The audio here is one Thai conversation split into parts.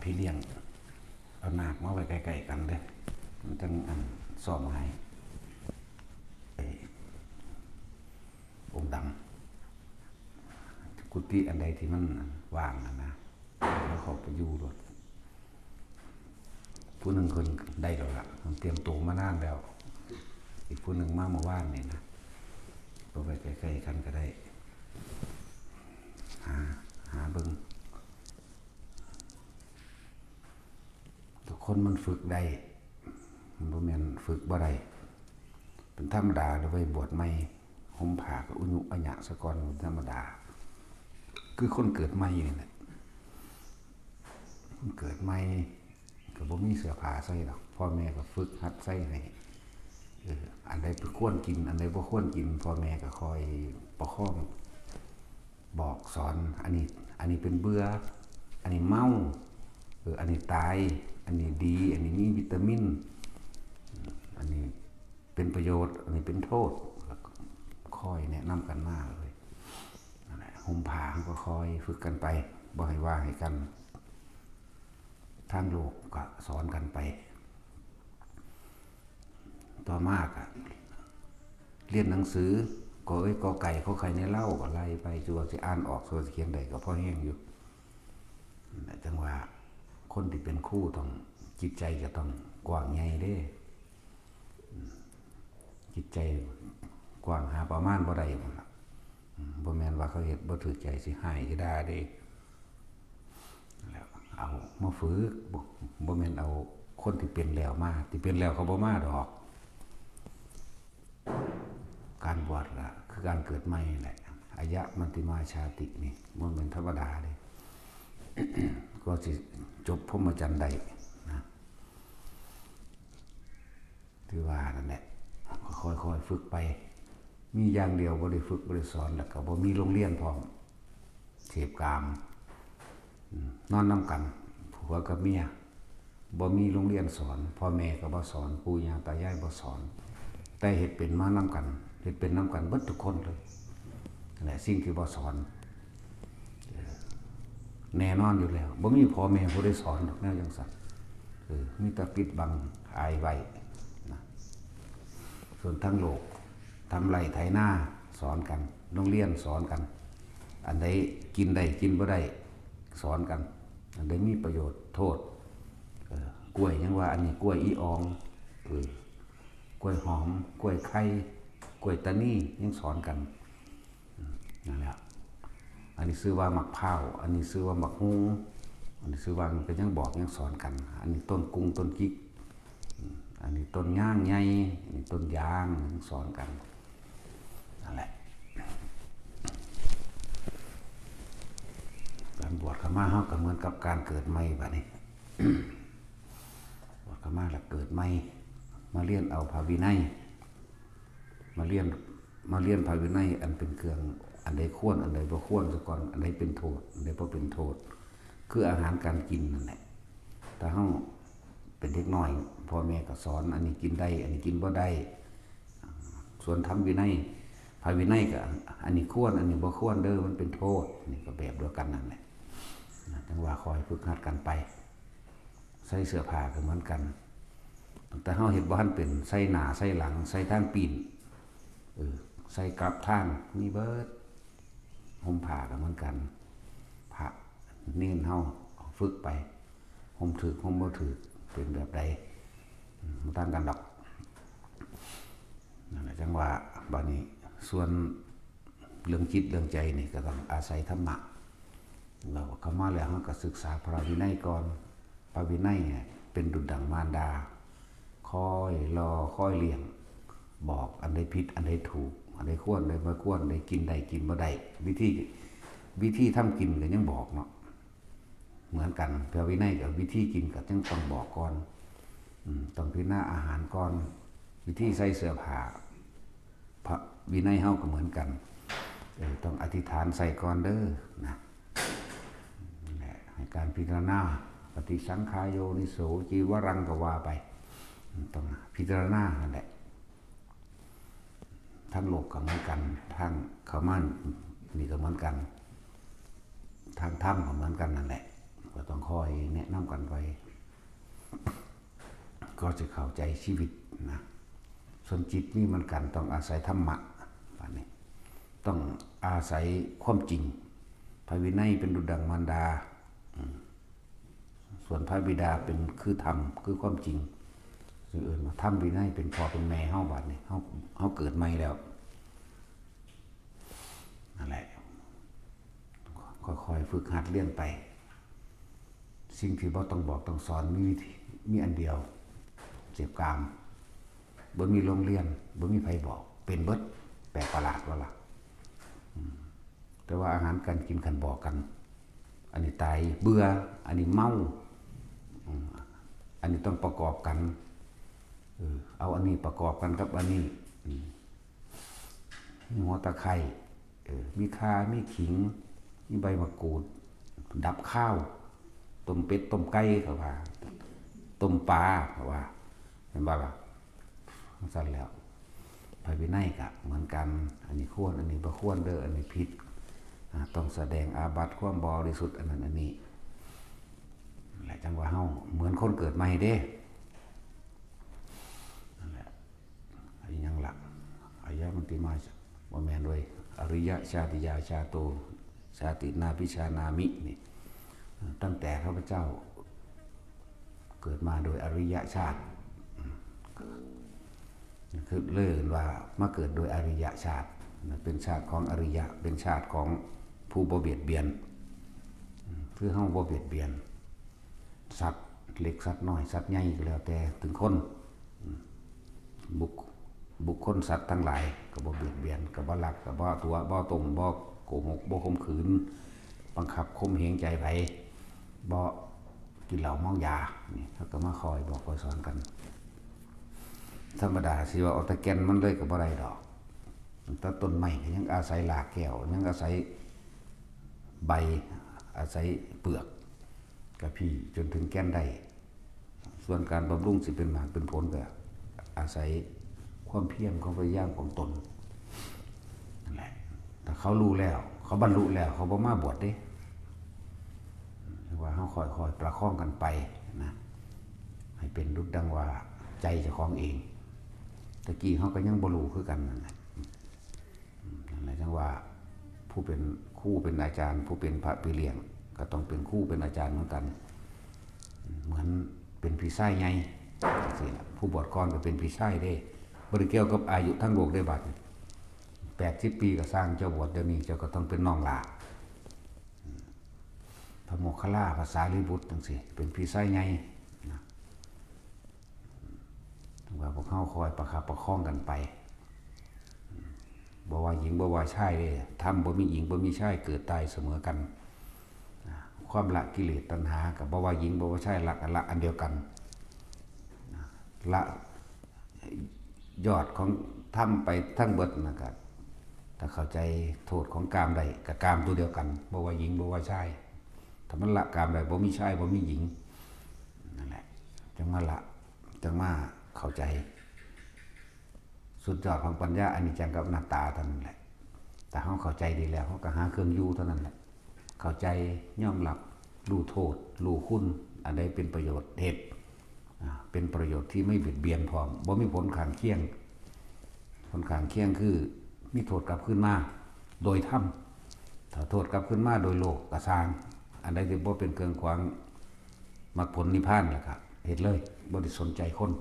พี่เลี้ยงเอาหนักมาไว้ใกล้ๆกันเด้มันจังซ่อมให้องค์ดำกุฏิอันใดที่มันว่างนะแล้วเขาไปอยู่รถผู้หนึ่งคนได้แล้วล่ะเตรียมตัวมานานแล้วอีกผู้หนึ่งมาเมื่อวานนี่นะเอาไว้ใกล้ๆกันก็ได้หาเบิ่งทุกคนมันฝึกได้มันบ่แม่นฝึกบ่ได้เป็นธรรมดาเลยไว้บวชใหม่ห่มผ้าก็อุญุอัญญะซะก่อนธรรมดาคือคนเกิดใหม่นี่แหละคนเกิดใหม่ก็บ่มีเสื้อผ้าใส่หรอกพ่อแม่ก็ฝึกหัดใส่ให้อันใดควรกินอันใดบ่ควรกินพ่อแม่ก็คอยประคองบอกสอนอันนี้เป็นเบื่ออันนี้เมาอันนี้ตายอันนี้ดีอันนี้มีวิตามินอันนี้เป็นประโยชน์อันนี้เป็นโทษคอยแนะนำกันมากเลยนั่นแหละห่มผ้าก็คอยฝึกกันไปบ่ให้ว่าให้กันทางโลกก็สอนกันไปต่อมากเรียนหนังสือก็ไก่เขาใครในเล่าก็ไล่ไปจวจะอ่านออกส่วนเขียนใดก็พอแห้งอยู่จังว่าคนที่เป็นคู่ต้องจิตใจจะต้องกว้างใหญ่เด้จิตใจกว้างหาประมาณบ่ได้บ่แม่นว่าเขาเฮ็ดบ่ถูกใจสิหายสิด่าเด้แล้วเอามาฝึกบ่แม่นเอาคนที่เป็นแล้วมาที่เป็นแล้วเขาบ่มาดอกการบวชล่ะคือการเกิดใหม่แหละอายะมันติมาชาตินี่มันเป็นธรรมดาเลย ก็สิจบพรหมจรรย์ได้นะที่ว่านั่นแหละค่อยๆฝึกไปมีอย่างเดียวบ่ได้ฝึกบ่ได้สอนแล้วก็บ่มีโรงเรียนพร้อมเสพกามนอนนํกันผัวกับเมียบ่มีโรงเรียนสอนพ่อแม่ก็บ่สอนปู่ย่าตายายบ่สอนแต่เฮ็ดเป็นมานํกันเฮ็ดเป็นนํกันเบิดทุกคนเลยนั่นแหละสิ่งที่บ่สอนแน่นอนอยู่แล้วบ่มีพ่อแม่ผู้ได้สอนดอกแนวจังซั่นมีแต่ปิดบังอายไว้นะส่วนทั้งโลกทำไรไถนาสอนกันโรงเรียนสอนกันอันใดกินได้กินบ่ได้สอนกันอันใดมีประโยชน์โทษกล้วยยังว่าอันนี้กล้วยอีอองกล้วยหอมกล้วยไข่กล้วยตานียังสอนกันนั่นแหละอันนี้ซื้อว่าหมักเผาอันนี้ซื้อว่าหมักฮูอันนี้ซื้อว่ามันเป็นยังบอกยังสอนกันอันนี้ต้นกุ้งต้นกิ๊กอันนี้ต้นย่างใหญ่อันนี้ต้นยางยังสอนกันนั่นแหละการบวชขม่าเฮาก็เหมือนกับการเกิดใหม่บัดนี้ บวชขม่าแล้วเกิดใหม่มาเรียนเอาพระวินัยมาเรียนพระวินัยอันเป็นเครื่องอันใดควรอันใดบ่ควรซะก่อนอันใดเป็นโทษอันใดบ่เป็นโทษคืออาหารการกินนั่นแหละแต่เฮาเป็นเด็กน้อยพ่อแม่ก็สอนอันนี้กินได้อันนี้กินบ่ได้ส่วนทำวินัยพระวินัยก็อันนี้ควรอันนี้บ่ควรเด้อมันเป็นโทษนี่ก็แบบเดียวกันนั่นแหละจังว่าคอยฝึกหัดกันไปใส่เสื้อผ้าก็เหมือนกันแต่เฮาเฮ็ดบ่ทันเป็นใส่หน้าใส่หลังใส่ทางปีนใส่กลับทางมีเบิดห่มผ้าก็เหมือนกันพระเน้นเฮาฝึกไปห่มถึกห่มบ่ถึกเป็นแบบใดบ่ต่างกันดอกนั่นแหละจังว่าบัดนี้ส่วนเรื่องจิตเรื่องใจนี่ก็ต้องอาศัยธรรมะเราเข้ามาแล้วเราก็ศึกษาพระวินัยก่อนพระวินัยเนี่ยเป็นดุจดั่งมารดาคอยรอคอยเลี้ยงบอกอันใดผิดอันใดถูกอันใดควรอันใดบ่ควรอันใดกินได้กินบ่ได้วิธีทำกินก็ยังบอกเนาะเหมือนกันพระวินัยกับวิธีกินก็ยังต้องบอกก่อนต้องพิจารณาอาหารก่อนวิธีใส่เสื้อผ้าพระวินัยเฮาก็เหมือนกันต้องอธิษฐานใส่ก่อนเด้อนะให้การพิจารณาปฏิสังขายโยนิโสจีวรังก็ว่าไปต้องพิจารณานั่นแหละทั้งโลกก็เหมือนกันทั้งเขามั่นนี่ก็เหมือนกันทางธรรมก็เหมือนกันนั่นแหละ ก็ต้องคอยแนะนำกันไปก็จะเข้าใจชีวิตนะส่วนจิตนี่มันกันต้องอาศัยธรรมะแบบนี้ต้องอาศัยความจริงพระวินัยเป็นดุจดังมารดาส่วนพระบิดาเป็นคือธรรมคือความจริงสิ่งอื่นมาธรรมวินัยเป็นพ่อเป็นแม่เฮาบัดนี้เฮาเกิดใหม่แล้วนั่นแหละค่อยๆฝึกหัดเรียนไปสิ่งที่บ่ต้องบอกต้องสอนมีวิธีมีอันเดียวเจ็บกามบ่มีโรงเรียนบ่มีไผบอกเป็นเบิดแปลกประหลาดว่าล่ะแต่ว่าอาหารการกินกันบอกกัน อันนี้ตายเบื่ออันนี้เมาอันนี้ต้องประกอบกันเอาอันนี้ประกอบกันกับอันนี้มีหัวตะไคร้มีข่ามีขิงมีใบมะกรูดดับข้าวต้มเป็ดต้มไก่เขาว่าต้มปลาเขาว่าเห็นบ่ล่ะสั่นแล้วพระวินัยก็เหมือนกันอันนี้ควรอันนี้บ่ควรเด้ออันนี้ผิดต้องแสดงอาบัติความบริสุทธิ์อันนั้นอันนี้แหละจังว่าเฮาเหมือนคนเกิดใหม่เด้นั่นแหละอันนี้ยังหลักอายะมันติมาบ่แม่นด้วยอริยชาติยาชาโตชาตินาภิชานามินี่ตั้งแต่ข้าพเจ้าเกิดมาโดยอริยชาติคือเลื่อนว่ามาเกิดโดยอริยชาติเป็นชาติของอริยะเป็นชาติของผู้บ่เบียดเบียนเพื่อเฮาบ่เบียดเบียนสัตว์เล็กสัตว์น้อยสัตว์ใหญ่ก็แล้วแต่ถึงคนบุคคลสัตว์ทั้งหลายก็บ่เบียดเบียนก็บ่ลักก็บ่ตัวบ่ต้มบ่โกหกบ่ข่มขืนบังคับข่มเหงใจไผบ่กินเหล้าเมายานี่เขาก็มาคอยบอกคอยสอนกันธรรมดาสิว่าเอาตะแกนมันเลยก็บ่ได้ดอกแต่ต้นไม้ก็ยังอาศัยรากแก้วยังอาศัยใบอาศัยเปลือกกับพี่จนถึงแก่นได้ส่วนการบำรุงสิเป็นหมากเป็นผลก็อาศัยความเพียรความพยายามของตนนั่นแหละแต่เขารู้แล้วเขาบรรลุแล้วเขาบ่มาบวชเด้ว่าเขาค่อยๆประคองกันไปนะให้เป็นรุดดังว่าใจเจ้าของเองตะกี้เขาก็ยังบ่รู้คือกันนั่นแหละจังว่าผู้เป็นครูเป็นอาจารย์ผู้เป็นพระปีเลี้ยงก็ต้องเป็นครูเป็นอาจารย์เหมือนกันเหมือนเป็นพี่ชายไงสิผู้บวชก่อนก็เป็นพี่ชายได้บริเกี่ยวกับอายุทั้งโลกได้บัด80 ปีก็สร้างเจ้าบวชเดี๋ยวนี้เจ้าก็ต้องเป็นน้องหลาพระโมคคัลลาภาษาลิบุตรจังซี่เป็นพี่ชายไงนะว่าพวกเขาคอยประคับประคองกันไปบ่ว่าหญิงบ่ว่าชายเลยทำบ่มีหญิงบ่มีชายเกิดตายเสมอกันความละกิเลสตัณหากับบ่ว่าหญิงบ่ว่าชายละกันละอันเดียวกันละยอดของทำไปทั้งเบิดนะครับถ้าเข้าใจโทษของกามใดกับกามตัวเดียวกันบ่ว่าหญิงบ่ว่าชายถ้ามันละกามใดบ่มีชายบ่มีหญิงนั่นแหละจังมาละจังมาเข้าใจสุดยอดของปัญญาอนิจจังกับอนัตตาเท่านั้นแหละแต่เขาเข้าใจดีแล้วเขาก็หาเครื่องอยู่เท่านั้นแหละเข้าใจย่อมรับรู้โทษรู้คุณอันใดเป็นประโยชน์เหตุเป็นประโยชน์ที่ไม่เบียดเบียนพร้อมบ่มีผลข้างเคียงผลข้างเคียงคือมีโทษกลับขึ้นมาโดยธรรมถ้าโทษกลับขึ้นมาโดยโลกกระสร้างอันใดที่บ่เป็นเครื่องขวางมรรคผลนิพพานแหละครับเหตุเลยบ่ได้สนใจคน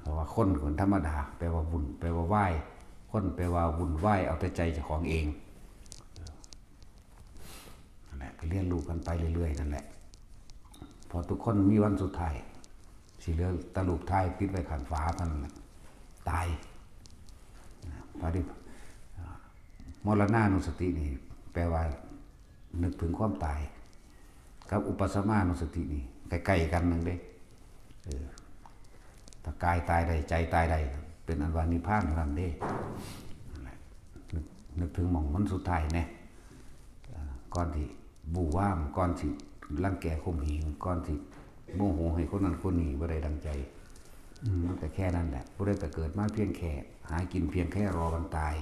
เพราะว่าคนธรรมดาแปลว่าบุญแปลว่าไหว้คนแปลว่าบุญไหว้เอาแต่ใจเจ้าของเองนั่นแหละก็เรียนรู้กันไปเรื่อยๆนั่นแหละพอทุกคนมีวันสุดท้ายสิเหลือตะลุกท้ายติดไว้ข้างฝาเท่านั้นแหละตายพอดีมรณานุสตินี่แปลว่านึกถึงความตายกับอุปสมานุสตินี่ใกล้ๆกันนึงเด้ถ้ากายตายใดใจตายใดเป็นอันว่านิพพานเท่านั้นเด้นึกถึงหม่องมันสุดท้ายแน่ก่อนที่บู่ว่ามก่อนที่รังแกข่มเหงก่อนที่โมโหให้คนนั้นคนนี้บ่ได้ดังใจมันก็แค่นั้นแหละบ่ได้แต่เกิดมาเพียงแค่หากินเพียงแค่รอวันตาย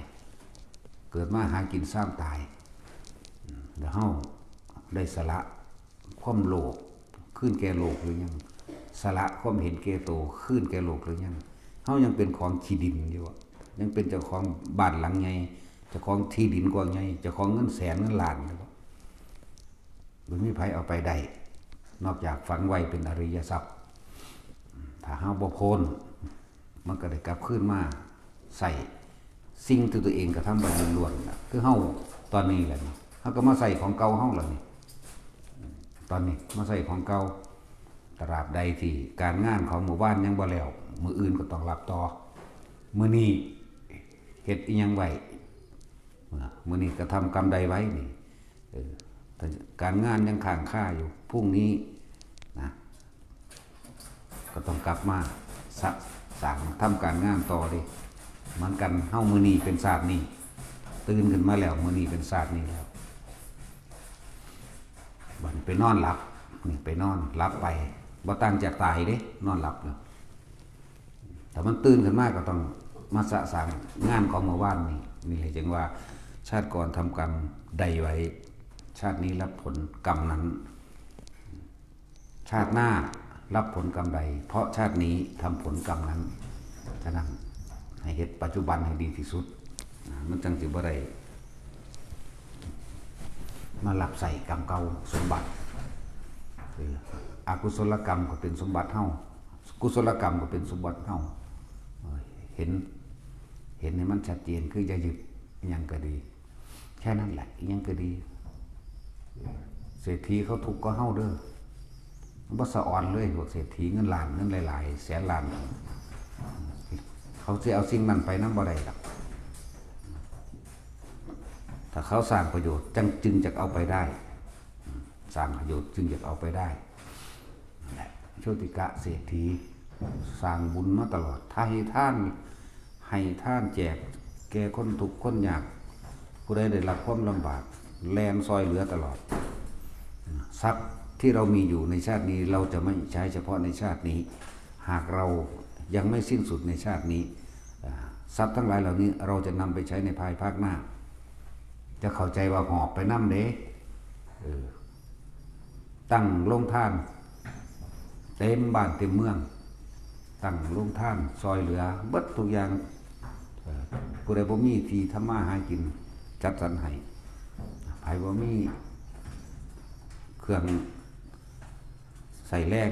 เกิดมาหากินซ้ำตายแล้วเฮาได้สละ ความโลภขึ้นแก่โลกหรือยังสละความเห็นแก่โตขึ้นแก่โลกหรือยังเฮายังเป็นของขี้ดินอยู่ยังเป็นเจ้าของบ้านหลังใหญ่เจ้าของที่ดินกว้างใหญ่เจ้าของเงินแสนเงินล้านอยู่บ่มีไผเอาไปได้นอกจากฝังไว้เป็นอริยทรัพย์ถ้าเฮาบ่โพนมันก็ได้กลับคืนมาใส่สิ่งที่ตัวเองกระทำไปล้วนๆคือเฮาตอนนี้แหละเฮาก็มาใส่ของเก่าเฮาแล้วนี่ตอนนี้มาใส่ของเก่าตราบใดที่การงานของหมู่บ้านยังบ่แล้วมื้ออื่นก็ต้องรับต่อมื้อนี้เฮ็ดอีหยังไว้มื้อนี้กระทำกรรมใดไว้นี่แต่การงานยังค้างคาอยู่พรุ่งนี้นะก็ต้องกลับมาสั่งทำการงานต่อดิมันกันเฮ้ามือนีเป็นศาสตร์นี่ตื่นขึ้นมาแล้วมือนีเป็นศาสตร์นี่แล้วบัดไปนอนหลับนี่ไปนอนหลับไปบ่ต่างจากตายเด้นอนหลับแล้วแต่มันตื่นขึ้นมาก็ต้องมาสะสางงานของเมื่อวานนี่เลยจึงว่าชาติก่อนทำกรรมใดไว้ชาตินี้รับผลกรรมนั้นชาติหน้ารับผลกรรมใดเพราะชาตินี้ทำผลกรรมนั้นฉะนั้นให้เฮ็ดปัจจุบันให้ดีที่สุดมันจังสิบ่ได้มาหลับใส่กรรมเก่าสมบัติอกุศลกรรมก็เป็นสมบัติเฮากุศลกรรมก็เป็นสมบัติเฮาเห็นให้มันชัดเจนคืออย่าหยุดยังก็ดีแค่นั้นแหละยังก็ดีเศรษฐีเขาทุกข์ก็เฮาเด้อบ่สะอ่อนเลยพวกเศรษฐีเงินล้านเงินหลายๆแสนล้านเขาจะเอาสิ่งนั้นไปนำบ่ได้ดอกถ้าเขาสร้างประโยชน์จึงจะเอาไปได้สร้างประโยชน์จึงจะเอาไปได้นั่นแหละโชติกะเศรษฐีสร้างบุญมาตลอดถ้าให้ท่านแจกแก่คนทุกข์คนยากผู้ใดได้รับความลำบากแลนซอยเหลือตลอดทรัพย์ที่เรามีอยู่ในชาตินี้เราจะไม่ใช้เฉพาะในชาตินี้หากเรายังไม่สิ้นสุดในชาตินี้ทรัพย์ทั้งหลายเหล่านี้เราจะนำไปใช้ในภายภาคหน้าจะเข้าใจว่าหอบไปนำเด้ตั้งโรงทานเต็มบ้านเต็มเมืองตั้งโรงทานซอยเหลือเบิดทุกอย่างผู้ใดบ่มีที่ทำมาหากินจัดสรรให้ไผบ่มีเครื่องใส่แรง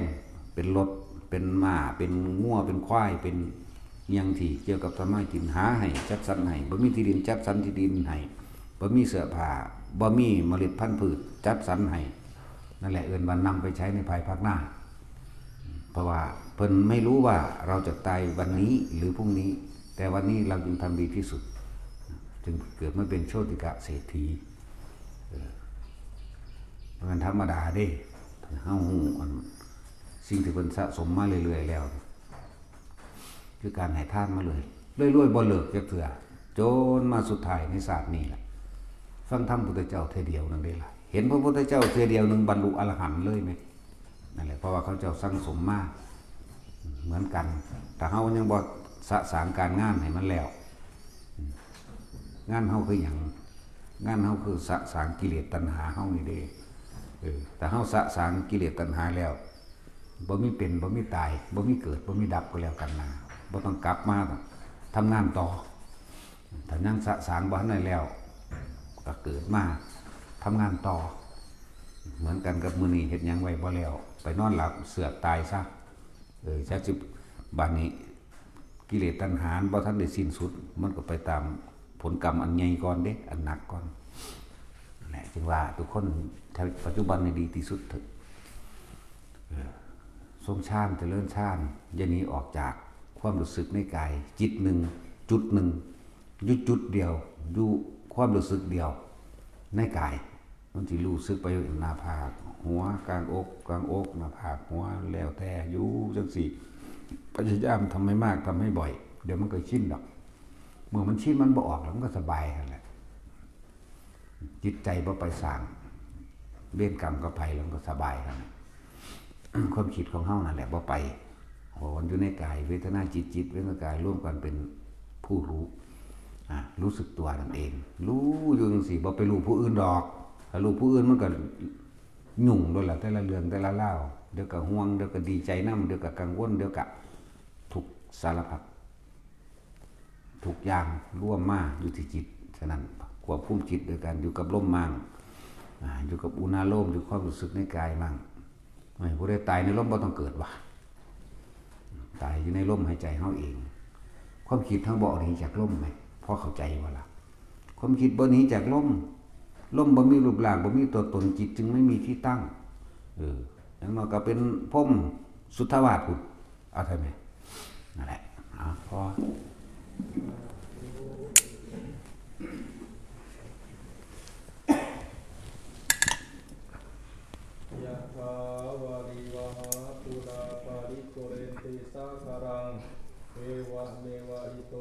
เป็นรถเป็นม้าเป็นงัวเป็นควายเป็นยังที่เกี่ยวกับทำมากินหาให้จัดสรรให้บ่มีที่ดินจัดสรรที่ดินให้บ่มีเสื้อผ้าบ่มีเมล็ดพันธุ์พืชจัดสรรให้นั่นแหละเอิ้นว่านำไปใช้ในภายภาคหน้าเพราะว่าเพิ่นไม่รู้ว่าเราจะตายวันนี้หรือพรุ่งนี้แต่วันนี้เราจึงทำดีที่สุดจึงเกิดมาเป็นโชติกะเศรษฐีมันธรรมดาเด้เฮาฮู้สิ่งที่เพิ่นสะสมมาเรื่อยๆแล้วคือการให้ทานมาเลยรวยๆบ่เลิกจักเทื่อจนมาสุดท้ายในศาสตร์นี้แหละฟังธรรมพุทธเจ้าเทเดียวนั่นเด้ล่ะเห็นพระพุทธเจ้าเทเดียวนึงบรรลุอรหันต์เลยมั้ยนั่นแหละเพราะว่าเขาเจ้าสั่งสมมาเหมือนกันแต่เฮายังบ่สะสางการงานให้มันแล้วงานเฮาคือหยังงานเฮาคือสะสางกิเลสตัณหาเฮานี่เด้แต่เฮาสะสางกิเลสตัณหาแล้วบ่มีเป็นบ่มีตายบ่มีเกิดบ่มีดับก็แล้วกันนะบ่ต้องกลับมาทำงานต่อถ้ายังสะสางบ่ทันได้แล้วก็เกิดมาทำงานต่อเหมือนกันกับมื้อนี้เฮ็ดหยังไว้บ่แล้วไปนอนหลับเสือกตายซะจักสิบัดนี้กิเลสตัณหาบ่ทันได้สิ้นสุดมันก็ไปตามผลกรรมอันใหญ่ก่อนเด้อันหนักก่อนนั่นแหละจึงว่าทุกคนปัจจุบันนี่ดีที่สุดเถอะทรงฌานเจริญฌานอย่าหนีออกจากความรู้สึกในกายจิตหนึ่งจุดหนึ่งอยู่จุดเดียวอยู่ความรู้สึกเดียวในกายมันสิรู้สึกไปหน้าผากหัวกลางอกหน้าผากหัวแล้วแต่อยู่จังซี่พยายามทำให้มากทำให้บ่อยเดี๋ยวมันก็ชินดอกเมื่อมันชินมันบ่ออกแล้วมันก็สบายนั่นแหละจิตใจบ่ไปสร้างเวรกรรมกับภัยแล้วมันก็สบายครับความคิดของเฮานั่นแหละบ่ไปโหมันอยู่ในกายเวทนาจิตเวทนากายร่วมกันเป็นผู้รู้สึกตัวนั่นเองรู้อยู่จังซี่บ่ไปรู้ผู้อื่นดอกถ้ารู้ผู้อื่นมันก็ ยุ่งด้วยล่ะแต่ละเรื่องแต่ละเล่าวเดี๋ยวก็ห่วงเดี๋ยวก็ดีใจนำเดี๋ยวก็กังวลเดี๋ยวก็ทุกสารพัดทุกอย่างร่วมมาอยู่ที่จิตฉะนั้นควบคุมจิตโดยการอยู่กับลมมั่งอยู่กับอุณาโลมอยู่ความรู้สึกในกายมั่งไม่ผู้ใดตายในลมบ่ต้องเกิดว่ะตายอยู่ในลมหายใจเฮาเองความคิดทั้งบ่หนีจากลมไหมพอเข้าใจว่าล่ะความคิดบ่หนีจากลมบ่มีรูปร่างบ่มีตัวตนจิตจึงไม่มีที่ตั้งอย่างน้อยก็เป็นพรหมสุทธาวาสพุทธเอาได้ไหมนั่นแหละพอ ยะถาวาริวหาปุราปาริปุเรนติสาคารังเอวะเมวะอิโต